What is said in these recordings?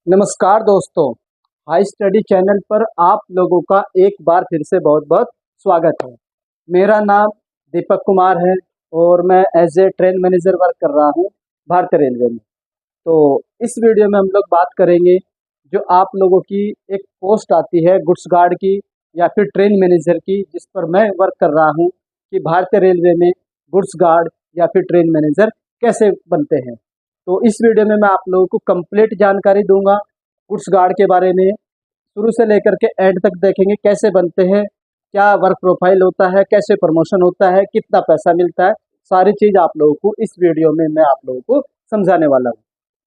नमस्कार दोस्तों, high study channel पर आप लोगों का एक बार फिर से बहुत बहुत स्वागत है। मेरा नाम दीपक कुमार है और मैं as a train manager work कर रहा हूं भारतीय रेलवे में। तो इस वीडियो में हम लोग बात करेंगे जो आप लोगों की एक पोस्ट आती है गुड्स गार्ड की या फिर ट्रेन मैनेजर की, जिस पर मैं वर्क कर रहा हूं कि भारतीय रेलवे में गुड्स गार्ड या फिर ट्रेन मैनेजर कैसे बनते हैं। तो इस वीडियो में मैं आप लोगों को कंप्लीट जानकारी दूंगा गुड्स गार्ड के बारे में। शुरू से लेकर के एंड तक देखेंगे कैसे बनते हैं, क्या वर्क प्रोफाइल होता है, कैसे प्रमोशन होता है, कितना पैसा मिलता है। सारी चीज़ आप लोगों को इस वीडियो में मैं आप लोगों को समझाने वाला हूँ।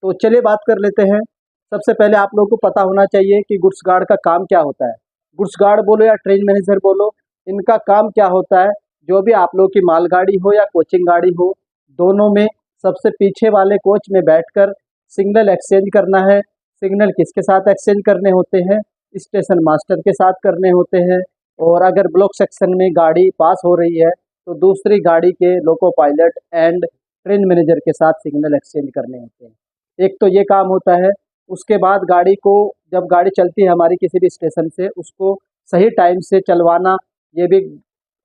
तो चलिए बात कर लेते हैं। सबसे पहले आप लोगों को पता होना चाहिए कि गुड्स गार्ड का काम क्या होता है। गुड्स गार्ड बोलो या ट्रेन मैनेजर बोलो, इनका काम क्या होता है। जो भी आप लोगों की मालगाड़ी हो या कोचिंग गाड़ी हो, दोनों में सबसे पीछे वाले कोच में बैठकर सिग्नल एक्सचेंज करना है। सिग्नल किसके साथ एक्सचेंज करने होते हैं? स्टेशन मास्टर के साथ करने होते हैं। और अगर ब्लॉक सेक्शन में गाड़ी पास हो रही है तो दूसरी गाड़ी के loco pilot and train manager के साथ सिग्नल एक्सचेंज करने होते हैं। एक तो ये काम होता है। उसके बाद गाड़ी को, जब गाड़ी चलती है हमारी किसी भी स्टेशन से, उसको सही टाइम से चलवाना, ये भी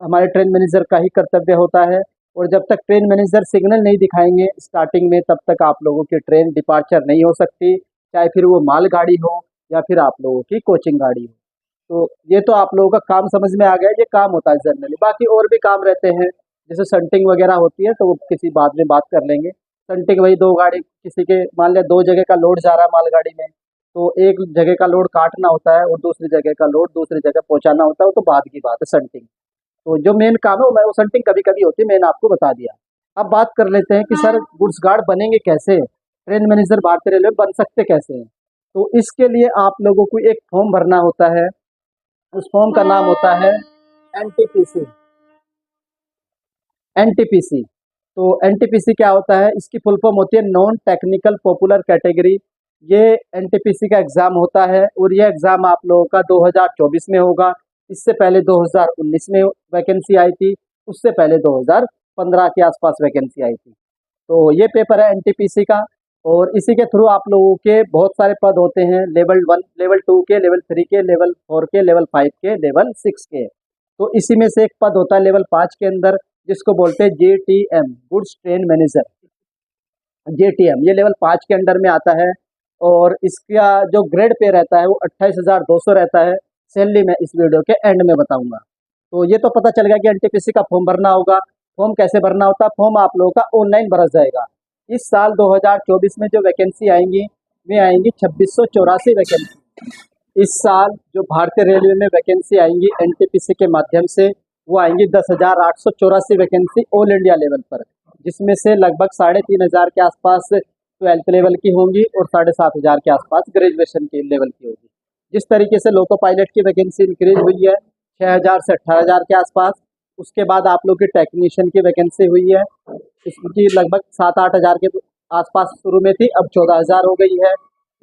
हमारे ट्रेन मैनेजर का ही कर्तव्य होता है। और जब तक ट्रेन मैनेजर सिग्नल नहीं दिखाएंगे स्टार्टिंग में, तब तक आप लोगों की ट्रेन डिपार्चर नहीं हो सकती, चाहे फिर वो माल गाड़ी हो या फिर आप लोगों की कोचिंग गाड़ी हो। तो ये तो आप लोगों का काम समझ में आ गया, ये काम होता है जनरली। बाकी और भी काम रहते हैं, जैसे संटिंग वगैरह होती है तो वो किसी बाद में बात कर लेंगे। संटिंग वही दो गाड़ी, किसी के मान लिया दो जगह का लोड जा रहा है मालगाड़ी में, तो एक जगह का लोड काटना होता है और दूसरी जगह का लोड दूसरी जगह पहुंचाना होता है, वो तो बाद की बात है संटिंग। तो जो मेन काम है वो मैं वो सेंटिंग कभी कभी होती है, मैंने आपको बता दिया। अब बात कर लेते हैं कि सर गुड्स गार्ड बनेंगे कैसे, ट्रेन मैनेजर भारतीय रेलवे बन सकते कैसे हैं। तो इसके लिए आप लोगों को एक फॉर्म भरना होता है। उस फॉर्म का नाम होता है एनटीपीसी। एनटीपीसी, तो एनटीपीसी क्या होता है? इसकी फुल फॉर्म होती है नॉन टेक्निकल पॉपुलर कैटेगरी। ये एनटीपीसी का एग्ज़ाम होता है और ये एग्ज़ाम आप लोगों का 2024 में होगा। इससे पहले 2019 में वैकेंसी आई थी, उससे पहले 2015 के आसपास वैकेंसी आई थी। तो ये पेपर है एनटीपीसी का। और इसी के थ्रू आप लोगों के बहुत सारे पद होते हैं, लेवल 1, लेवल 2 के, लेवल 3 के, लेवल 4 के, लेवल 5 के, लेवल 6 के। तो इसी में से एक पद होता है लेवल 5 के अंदर, जिसको बोलते हैं जेटीएम, गुड्स ट्रेन मैनेजर। जेटीएम ये लेवल 5 के अंडर में आता है और इसका जो ग्रेड पे रहता है वो 28,200 रहता है। सैलरी मैं इस वीडियो के एंड में बताऊंगा। तो ये तो पता चल गया कि एनटीपीसी का फॉर्म भरना होगा। फॉर्म कैसे भरना होता है? फॉर्म आप लोगों का ऑनलाइन भरा जाएगा। इस साल 2024 में जो वैकेंसी आएंगी वे आएंगी 2684 वैकेंसी। इस साल जो भारतीय रेलवे में वैकेंसी आएंगी एनटीपीसी के माध्यम से, वो आएंगी 10,884 वैकेंसी ऑल इंडिया लेवल पर, जिसमें से लगभग 3,500 के आसपास 12th लेवल की होंगी और 7,500 के आसपास ग्रेजुएशन के लेवल की होगी। जिस तरीके से लोको पायलट की वैकेंसी इंक्रीज हुई है 6,000 से 18,000 के आसपास, उसके बाद आप लोग की टेक्नीशियन की वैकेंसी हुई है, इसकी लगभग 7-8 हज़ार के आसपास शुरू में थी, अब 14,000 हो गई है।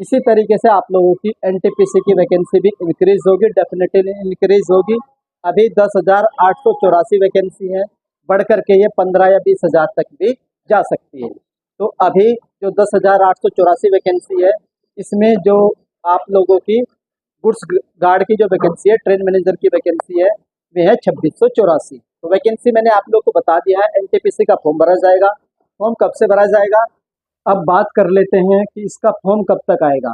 इसी तरीके से आप लोगों की एनटीपीसी की वैकेंसी भी इंक्रीज होगी, डेफिनेटली इंक्रीज होगी। अभी 10,884 वैकेंसी है, बढ़ करके ये 15 या 20,000 तक भी जा सकती है। तो अभी जो 10,884 वैकेंसी है, इसमें जो आप लोगों की गुड्स गार्ड की जो वैकेंसी है, ट्रेन मैनेजर की वैकेंसी है, वे है 2684। तो वैकेंसी मैंने आप लोगों को बता दिया है। एनटीपीसी का फॉर्म भरा जाएगा। फॉर्म कब से भरा जाएगा? अब बात कर लेते हैं कि इसका फॉर्म कब तक आएगा।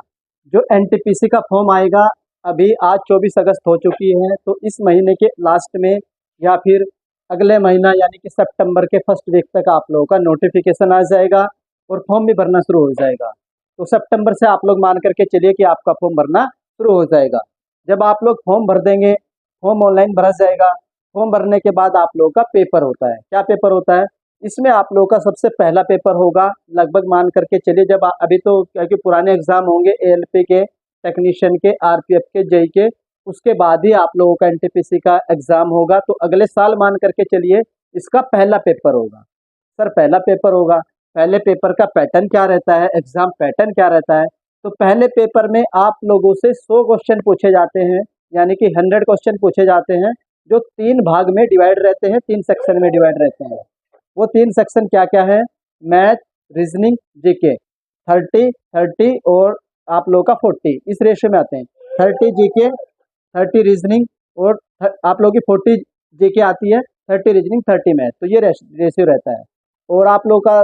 जो एनटीपीसी का फॉर्म आएगा, अभी आज 24 अगस्त हो चुकी है, तो इस महीने के लास्ट में या फिर अगले महीना यानी कि सितंबर के फर्स्ट वीक तक आप लोगों का नोटिफिकेशन आ जाएगा और फॉर्म भी भरना शुरू हो जाएगा। तो सितंबर से आप लोग मान करके चलिए कि आपका फॉर्म भरना शुरू हो जाएगा। जब आप लोग फॉर्म भर देंगे, फॉर्म ऑनलाइन भरा जाएगा। फॉर्म भरने के बाद आप लोगों का पेपर होता है। क्या पेपर होता है? इसमें आप लोगों का सबसे पहला पेपर होगा, लगभग मान करके चलिए, जब अभी तो क्योंकि पुराने एग्जाम होंगे एएलपी के, टेक्नीशियन के, आरपीएफ के, जेई के, उसके बाद ही आप लोगों का एनटीपीसी का एग्जाम होगा। तो अगले साल मान करके चलिए इसका पहला पेपर होगा। सर पहला पेपर होगा, पहले पेपर का पैटर्न क्या रहता है, एग्जाम पैटर्न क्या रहता है? तो पहले पेपर में आप लोगों से 100 क्वेश्चन पूछे जाते हैं, यानी कि 100 क्वेश्चन पूछे जाते हैं, जो 3 भाग में डिवाइड रहते हैं, 3 सेक्शन में डिवाइड रहते हैं। वो 3 सेक्शन क्या क्या है? Math, reasoning, GK. 30 30 और आप लोगों का 40, इस रेशियो में आते हैं। 30 जीके, 30 रीजनिंग, और आप लोगों की 40 जीके आती है, 30 रीजनिंग, 30 मैथ, तो ये रेशियो रहता है। और आप लोगों का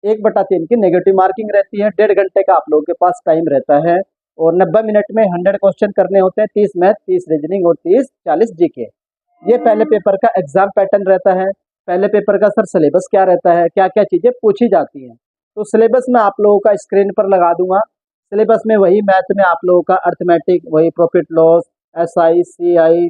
1/3 की नेगेटिव मार्किंग रहती है। 1.5 घंटे का आप लोगों के पास टाइम रहता है, और 90 मिनट में 100 क्वेश्चन करने होते हैं, 30 मैथ, 30 रीजनिंग और 40 जीके। ये पहले पेपर का एग्जाम पैटर्न रहता है। पहले पेपर का सर सिलेबस क्या रहता है, क्या क्या चीज़ें पूछी जाती हैं, तो सिलेबस मैं आप लोगों का स्क्रीन पर लगा दूंगा। सिलेबस में वही मैथ में आप लोगों का अर्थमेटिक, वही profit loss, SI, CI,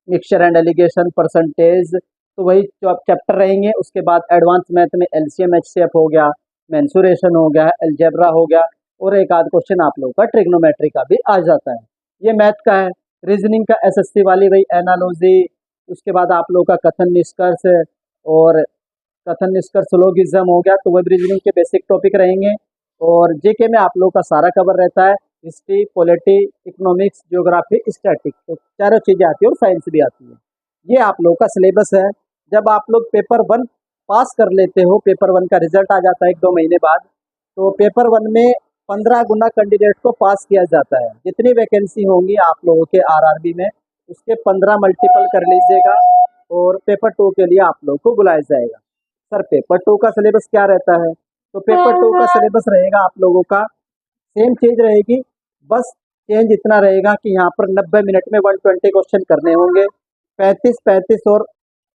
mixture and allegation, percentage, तो वही जो आप चैप्टर रहेंगे। उसके बाद एडवांस मैथ में एलसीएम एचसीएफ हो गया, मेंसुरेशन हो गया, अलजेब्रा हो गया, और एक आध क्वेश्चन आप लोगों का ट्रिग्नोमेट्री का भी आ जाता है। ये मैथ का है। रीजनिंग का एसएससी वाली वही एनालॉजी, उसके बाद आप लोगों का कथन निष्कर्ष, और कथन निष्कर्ष सिलोगिज्म हो गया, तो वेब रीजनिंग के बेसिक टॉपिक रहेंगे। और जेके में आप लोगों का सारा कवर रहता है, history, polity, economics, geography, static, तो चारों चीज़ें आती है, और साइंस भी आती है। ये आप लोगों का सिलेबस है। जब आप लोग पेपर 1 पास कर लेते हो, पेपर 1 का रिजल्ट आ जाता है 1-2 महीने बाद, तो पेपर 1 में 15 गुना कैंडिडेट को पास किया जाता है। जितनी वैकेंसी होंगी आप लोगों के आरआरबी में, उसके 15 मल्टीपल कर लीजिएगा, और पेपर 2 के लिए आप लोगों को बुलाया जाएगा। सर पेपर 2 का सिलेबस क्या रहता है, तो पेपर 2 का सिलेबस रहेगा आप लोगों का सेम चीज रहेगी, बस चेंज इतना रहेगा कि यहाँ पर 90 मिनट में 120 क्वेश्चन करने होंगे। 35-35 और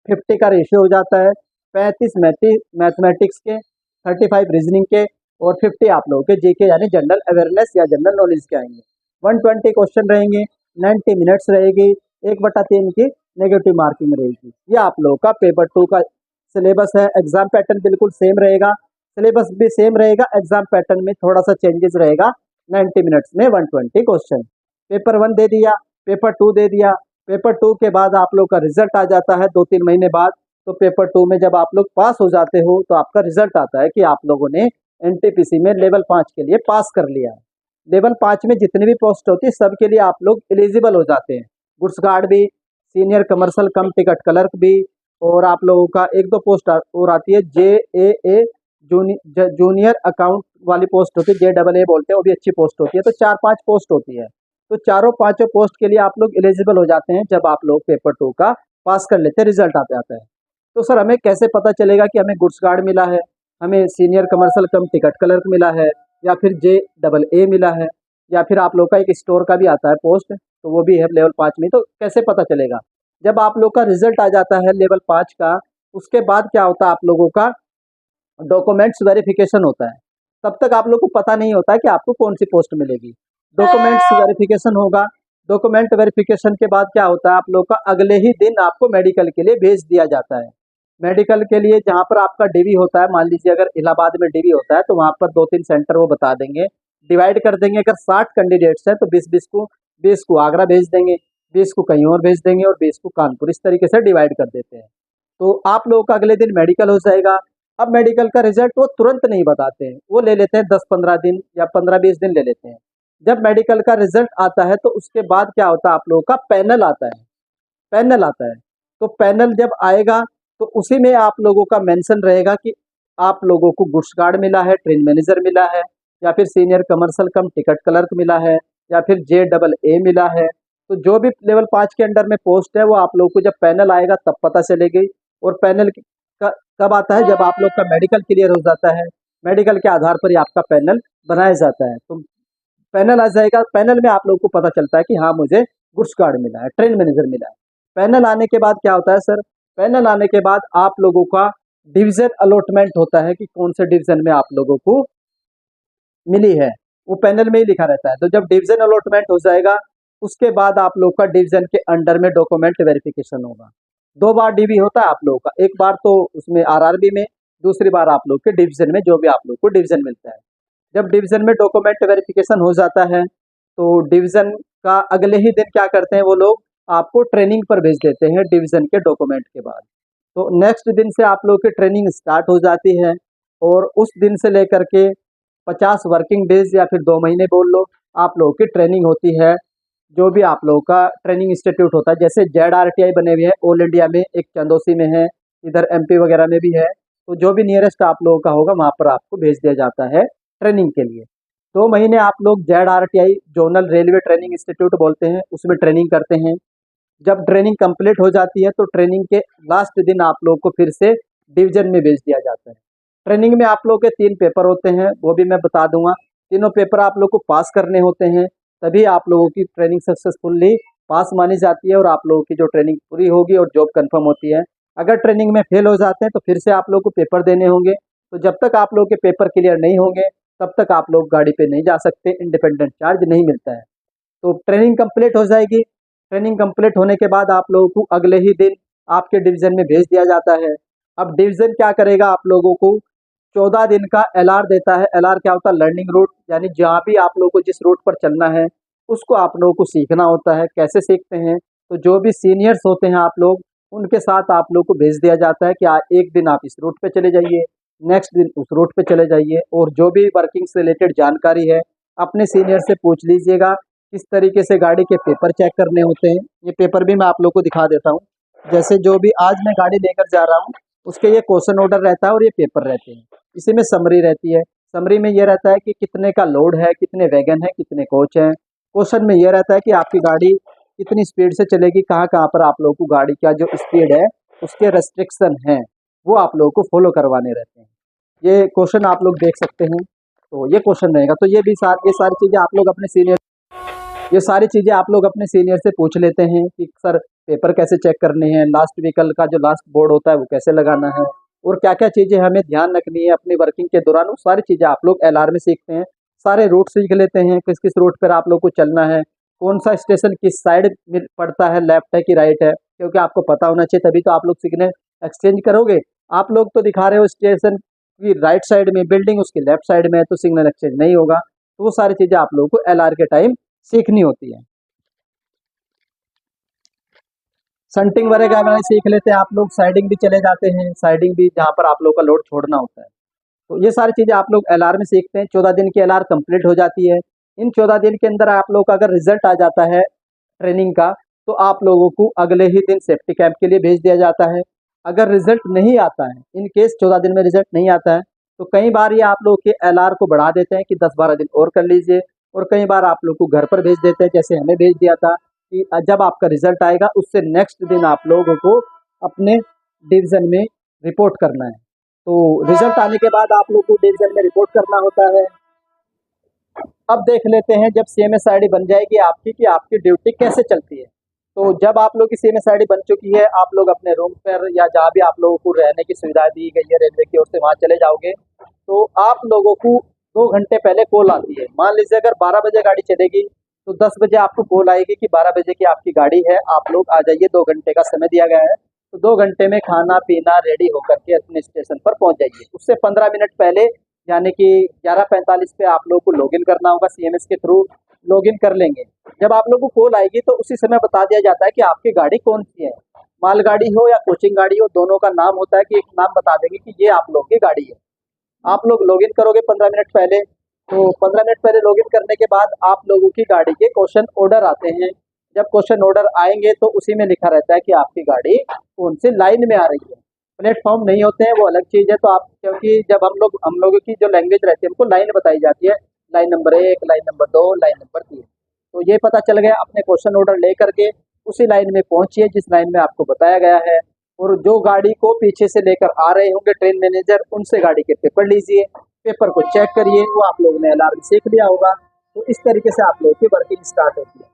50 का रेशियो हो जाता है। 35 मैथमेटिक्स के, 35 रीजनिंग के, और 50 आप लोगों के जीके यानी जनरल अवेयरनेस या जनरल नॉलेज के आएंगे। 120 क्वेश्चन रहेंगे, 90 मिनट्स रहेगी, 1/3 की नेगेटिव मार्किंग रहेगी। ये आप लोगों का पेपर 2 का सिलेबस है। एग्जाम पैटर्न बिल्कुल सेम रहेगा, सिलेबस भी सेम रहेगा, एग्जाम पैटर्न में थोड़ा सा चेंजेस रहेगा। 90 मिनट्स में 120 क्वेश्चन। पेपर 1 दे दिया, पेपर 2 दे दिया, पेपर 2 के बाद आप लोग का रिजल्ट आ जाता है 2-3 महीने बाद। तो पेपर 2 में जब आप लोग पास हो जाते हो, तो आपका रिजल्ट आता है कि आप लोगों ने एनटीपीसी में लेवल 5 के लिए पास कर लिया है। लेवल 5 में जितनी भी पोस्ट होती है सबके लिए आप लोग एलिजिबल हो जाते हैं। गुड्स गार्ड भी, सीनियर कमर्शियल कम टिकट क्लर्क भी, और आप लोगों का 1-2 पोस्ट और आती है JAA, जूनियर अकाउंट वाली पोस्ट होती है, JAA बोलते हैं, वो भी अच्छी पोस्ट होती है। तो 4-5 पोस्ट होती है, तो चारों पांचों पोस्ट के लिए आप लोग एलिजिबल हो जाते हैं जब आप लोग पेपर 2 का पास कर लेते हैं, रिजल्ट आ जाता है। तो सर हमें कैसे पता चलेगा कि हमें गुड्स गार्ड मिला है, हमें सीनियर कमर्शियल कम टिकट क्लर्क मिला है, या फिर JAA मिला है, या फिर आप लोग का एक स्टोर का भी आता है पोस्ट, तो वो भी है लेवल 5 में। तो कैसे पता चलेगा, जब आप लोग का रिजल्ट आ जाता है लेवल 5 का, उसके बाद क्या होता है, आप लोगों का डॉक्यूमेंट्स वेरिफिकेशन होता है। तब तक आप लोग को पता नहीं होता है कि आपको कौन सी पोस्ट मिलेगी। डॉक्यूमेंट्स वेरिफिकेशन होगा, डॉक्यूमेंट वेरिफिकेशन के बाद क्या होता है, आप लोग का अगले ही दिन आपको मेडिकल के लिए भेज दिया जाता है। मेडिकल के लिए जहाँ पर आपका डीवी होता है, मान लीजिए अगर इलाहाबाद में डीवी होता है, तो वहाँ पर 2-3 सेंटर वो बता देंगे, डिवाइड कर देंगे। अगर 60 कैंडिडेट्स हैं तो 20 को आगरा भेज देंगे, 20 को कहीं और भेज देंगे, और 20 को कानपुर, इस तरीके से डिवाइड कर देते हैं। तो आप लोगों का अगले दिन मेडिकल हो जाएगा। अब मेडिकल का रिजल्ट वो तुरंत नहीं बताते हैं, वो ले लेते हैं 10-15 दिन या 15-20 दिन ले लेते हैं। जब मेडिकल का रिजल्ट आता है तो उसके बाद क्या होता है, आप लोगों का पैनल आता है। पैनल आता है, तो पैनल जब आएगा तो उसी में आप लोगों का मेंशन रहेगा कि आप लोगों को गुड्स गार्ड मिला है, ट्रेन मैनेजर मिला है, या फिर सीनियर कमर्शियल कम टिकट क्लर्क मिला है, या फिर JAA मिला है। तो जो भी लेवल 5 के अंडर में पोस्ट है वो आप लोगों को जब पैनल आएगा तब पता चलेगी। और पैनल कब आता है, जब आप लोग का मेडिकल क्लियर हो जाता है, मेडिकल के आधार पर ही आपका पैनल बनाया जाता है। तो पैनल आ जाएगा, पैनल में आप लोग को पता चलता है कि हाँ मुझे गुड्स गार्ड मिला है, ट्रेन मैनेजर मिला है। पैनल आने के बाद क्या होता है सर, पैनल आने के बाद आप लोगों का डिवीजन अलॉटमेंट होता है कि कौन से डिवीजन में आप लोगों को मिली है, वो पैनल में ही लिखा रहता है। तो जब डिवीजन अलॉटमेंट हो जाएगा, उसके बाद आप लोग का डिवीजन के अंडर में डॉक्यूमेंट वेरिफिकेशन होगा। 2 बार डीवी होता है आप लोगों का, एक बार तो उसमें आरआरबी में, दूसरी बार आप लोग के डिवीजन में, जो भी आप लोग को डिवीजन मिलता है। जब डिवीजन में डॉक्यूमेंट वेरिफिकेशन हो जाता है, तो डिवीजन का अगले ही दिन क्या करते हैं वो लोग, आपको ट्रेनिंग पर भेज देते हैं डिवीजन के डॉक्यूमेंट के बाद। तो नेक्स्ट दिन से आप लोग की ट्रेनिंग स्टार्ट हो जाती है, और उस दिन से लेकर के 50 वर्किंग डेज या फिर 2 महीने बोल लो, आप लोगों की ट्रेनिंग होती है। जो भी आप लोगों का ट्रेनिंग इंस्टीट्यूट होता है, जैसे ZRTI बने हुए हैं ऑल इंडिया में, एक चंदौसी में है, इधर MP वगैरह में भी है। तो जो भी नियरेस्ट आप लोगों का होगा वहाँ पर आपको भेज दिया जाता है ट्रेनिंग के लिए। 2 महीने आप लोग ZRTI zonal railway training institute बोलते हैं, उसमें ट्रेनिंग करते हैं। जब ट्रेनिंग कंप्लीट हो जाती है तो ट्रेनिंग के लास्ट दिन आप लोग को फिर से डिवीजन में भेज दिया जाता है। ट्रेनिंग में आप लोग के 3 पेपर होते हैं, वो भी मैं बता दूंगा। तीनों पेपर आप लोग को पास करने होते हैं, तभी आप लोगों की ट्रेनिंग सक्सेसफुली पास मानी जाती है और आप लोगों की जो ट्रेनिंग पूरी होगी और जॉब कंफर्म होती है। अगर ट्रेनिंग में फेल हो जाते हैं तो फिर से आप लोग को पेपर देने होंगे। तो जब तक आप लोग के पेपर क्लियर नहीं होंगे तब तक आप लोग गाड़ी पे नहीं जा सकते, इंडिपेंडेंट चार्ज नहीं मिलता है। तो ट्रेनिंग कंप्लीट हो जाएगी। ट्रेनिंग कंप्लीट होने के बाद आप लोगों को अगले ही दिन आपके डिवीजन में भेज दिया जाता है। अब डिवीजन क्या करेगा, आप लोगों को 14 दिन का LR देता है। LR क्या होता है? लर्निंग रूट, यानी जहाँ भी आप लोगों को जिस रूट पर चलना है उसको आप लोगों को सीखना होता है। कैसे सीखते हैं? तो जो भी सीनियर्स होते हैं आप लोग, उनके साथ आप लोग को भेज दिया जाता है कि एक दिन आप इस रूट पे चले जाइए, नेक्स्ट दिन उस रूट पे चले जाइए, और जो भी वर्किंग से रिलेटेड जानकारी है अपने सीनियर से पूछ लीजिएगा। किस तरीके से गाड़ी के पेपर चेक करने होते हैं, ये पेपर भी मैं आप लोग को दिखा देता हूँ। जैसे जो भी आज मैं गाड़ी लेकर जा रहा हूँ उसके ये क्वेश्चन ऑर्डर रहता है और ये पेपर रहते हैं। इसी में समरी रहती है। समरी में ये रहता है कि कितने का लोड है, कितने वैगन है, कितने कोच हैं। क्वेश्चन में ये रहता है कि आपकी गाड़ी कितनी स्पीड से चलेगी, कहाँ कहाँ पर आप लोगों को गाड़ी का जो स्पीड है उसके रेस्ट्रिक्शन हैं वो आप लोगों को फॉलो करवाने रहते हैं। ये क्वेश्चन आप लोग देख सकते हैं। तो ये क्वेश्चन रहेगा। तो ये सारी चीज़ें आप लोग अपने सीनियर ये सारी चीज़ें आप लोग अपने सीनियर से पूछ लेते हैं कि सर पेपर कैसे चेक करने हैं, लास्ट व्हीकल का जो लास्ट बोर्ड होता है वो कैसे लगाना है, और क्या क्या चीज़ें हमें ध्यान रखनी है अपनी वर्किंग के दौरान। वो सारी चीज़ें आप लोग LR में सीखते हैं। सारे रूट सीख लेते हैं, किस किस रूट पर आप लोग को चलना है, कौन सा स्टेशन किस साइड में पड़ता है, लेफ्ट है कि राइट है, क्योंकि आपको पता होना चाहिए, तभी तो आप लोग सिग्नल एक्सचेंज करोगे। आप लोग तो दिखा रहे हो स्टेशन की राइट साइड में, बिल्डिंग उसकी लेफ्ट साइड में है, तो सिग्नल एक्सचेंज नहीं होगा। तो वो सारी चीज़ें आप लोगों को LR के टाइम सीखनी होती है। संटिंग वगैरह मैंने सीख लेते हैं आप लोग, साइडिंग भी चले जाते हैं, साइडिंग भी जहाँ पर आप लोग का लोड छोड़ना होता है। तो ये सारी चीज़ें आप लोग LR में सीखते हैं। 14 दिन की LR कंप्लीट हो जाती है। इन 14 दिन के अंदर आप लोग का अगर रिजल्ट आ जाता है ट्रेनिंग का, तो आप लोगों को अगले ही दिन सेफ्टी कैंप के लिए भेज दिया जाता है। अगर रिजल्ट नहीं आता है, इन केस 14 दिन में रिजल्ट नहीं आता है, तो कई बार ये आप लोग के LR को बढ़ा देते हैं कि 10-12 दिन और कर लीजिए, और कई बार आप लोग को घर पर भेज देते हैं, जैसे हमें भेज दिया था कि जब आपका रिजल्ट आएगा उससे नेक्स्ट दिन आप लोगों को अपने डिवीज़न में रिपोर्ट करना है। तो रिजल्ट आने के बाद आप लोग को डिवीज़न में रिपोर्ट करना होता है। अब देख लेते हैं जब CMS ID बन जाएगी आपकी, कि आपकी ड्यूटी कैसे चलती है। तो जब आप लोग की CMS ID बन चुकी है, आप लोग अपने रूम पर या जहाँ भी आप लोगों को रहने की सुविधा दी गई है रेलवे की ओर से, वहाँ चले जाओगे। तो आप लोगों को 2 घंटे पहले कॉल आती है। मान लीजिए अगर 12 बजे गाड़ी चलेगी तो 10 बजे आपको कॉल आएगी कि 12 बजे की आपकी गाड़ी है, आप लोग आ जाइए, 2 घंटे का समय दिया गया है। तो 2 घंटे में खाना पीना रेडी होकर के अपने स्टेशन पर पहुँच जाइए। उससे 15 मिनट पहले, यानी कि 11:45 पे आप लोग को लॉगिन करना होगा। CMS के थ्रू लॉगिन कर लेंगे। जब आप लोग को कॉल आएगी तो उसी समय बता दिया जाता है कि आपकी गाड़ी कौन सी है, मालगाड़ी हो या कोचिंग गाड़ी हो, दोनों का नाम होता है कि एक नाम बता देंगे कि ये आप लोग की गाड़ी है। आप लोग लॉगिन करोगे 15 मिनट पहले। तो 15 मिनट पहले लॉगिन करने के बाद आप लोगों की गाड़ी के क्वेश्चन ऑर्डर आते हैं। जब क्वेश्चन ऑर्डर आएंगे तो उसी में लिखा रहता है कि आपकी गाड़ी कौन सी लाइन में आ रही है। प्लेटफॉर्म नहीं होते हैं, वो अलग चीज़ है। तो आप, क्योंकि जब हम लोगों की जो लैंग्वेज रहती है, हमको लाइन बताई जाती है, line number 1, line number 2, line number 3। तो ये पता चल गया, अपने क्वेश्चन ऑर्डर ले करके उसी लाइन में पहुंचिए जिस लाइन में आपको बताया गया है। और जो गाड़ी को पीछे से लेकर आ रहे होंगे ट्रेन मैनेजर, उनसे गाड़ी के पेपर लीजिए, पेपर को चेक करिए। वो आप लोगों ने LR सीख लिया होगा। तो इस तरीके से आप लोगों की वर्किंग स्टार्ट होती है।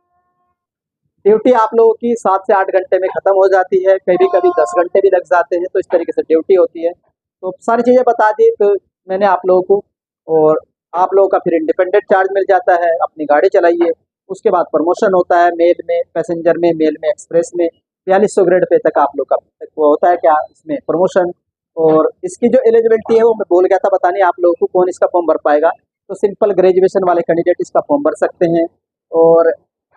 ड्यूटी आप लोगों की 7 से 8 घंटे में ख़त्म हो जाती है, कभी कभी 10 घंटे भी लग जाते हैं। तो इस तरीके से ड्यूटी होती है। तो सारी चीज़ें बता दी तो मैंने आप लोगों को, और आप लोगों का फिर इंडिपेंडेंट चार्ज मिल जाता है, अपनी गाड़ी चलाइए। उसके बाद प्रमोशन होता है, मेल में, पैसेंजर में, मेल में, एक्सप्रेस में 4200 ग्रेड पे तक आप लोग का वो होता है क्या इसमें प्रमोशन। और इसकी जो एलिजिबिलिटी है वो मैं भूल गया था बताने आप लोगों को, कौन इसका फॉर्म भर पाएगा। तो सिंपल ग्रेजुएशन वाले कैंडिडेट इसका फॉर्म भर सकते हैं, और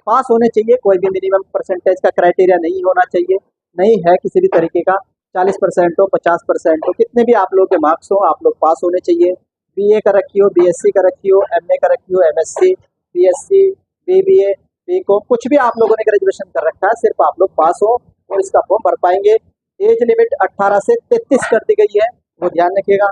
पास होने चाहिए। कोई भी मिनिमम परसेंटेज का क्राइटेरिया नहीं होना चाहिए, नहीं है किसी भी तरीके का। 40% हो, 50% हो, कितने भी आप लोग के मार्क्स हो, आप लोग पास होने चाहिए। BA का रखी हो, BSc का रखी हो, MA का रखी हो, MSc, BSc, BBA, BCom, कुछ भी आप लोगों ने ग्रेजुएशन कर रखा है, सिर्फ आप लोग पास हो और इसका फॉर्म भर पाएंगे। एज लिमिट 18 से 33 कर दी गई है, वो ध्यान रखिएगा।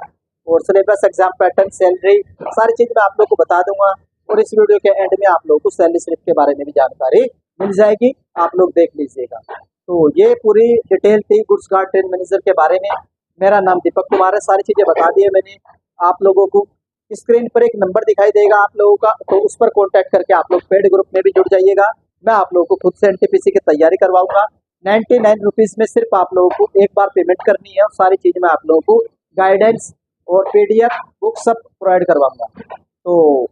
और सिलेबस, एग्जाम पैटर्न, सैलरी, सारी चीज़ मैं आप लोग को बता दूंगा। और इस वीडियो के एंड में आप लोगों को सैलरी स्लिप के बारे में भी जानकारी मिल जाएगी, आप लोग देख लीजिएगा। तो ये पूरी डिटेल थी गुड्स गार्ड ट्रेन मैनेजर के बारे में। मेरा नाम दीपक कुमार है, सारी चीज़ें बता दी है मैंने आप लोगों को। स्क्रीन पर एक नंबर दिखाई देगा आप लोगों का, तो उस पर कॉन्टैक्ट करके आप लोग पेड ग्रुप में भी जुड़ जाइएगा। मैं आप लोगों को खुद से एनटीपीसी की तैयारी करवाऊंगा। 99 रुपीज़ में सिर्फ आप लोगों को एक बार पेमेंट करनी है और सारी चीज़ मैं आप लोगों को गाइडेंस और पीडीएफ बुक सब प्रोवाइड करवाऊंगा। तो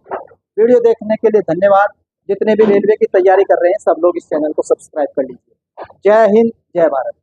वीडियो देखने के लिए धन्यवाद। जितने भी रेलवे की तैयारी कर रहे हैं सब लोग इस चैनल को सब्सक्राइब कर लीजिए। जय हिंद, जय भारत।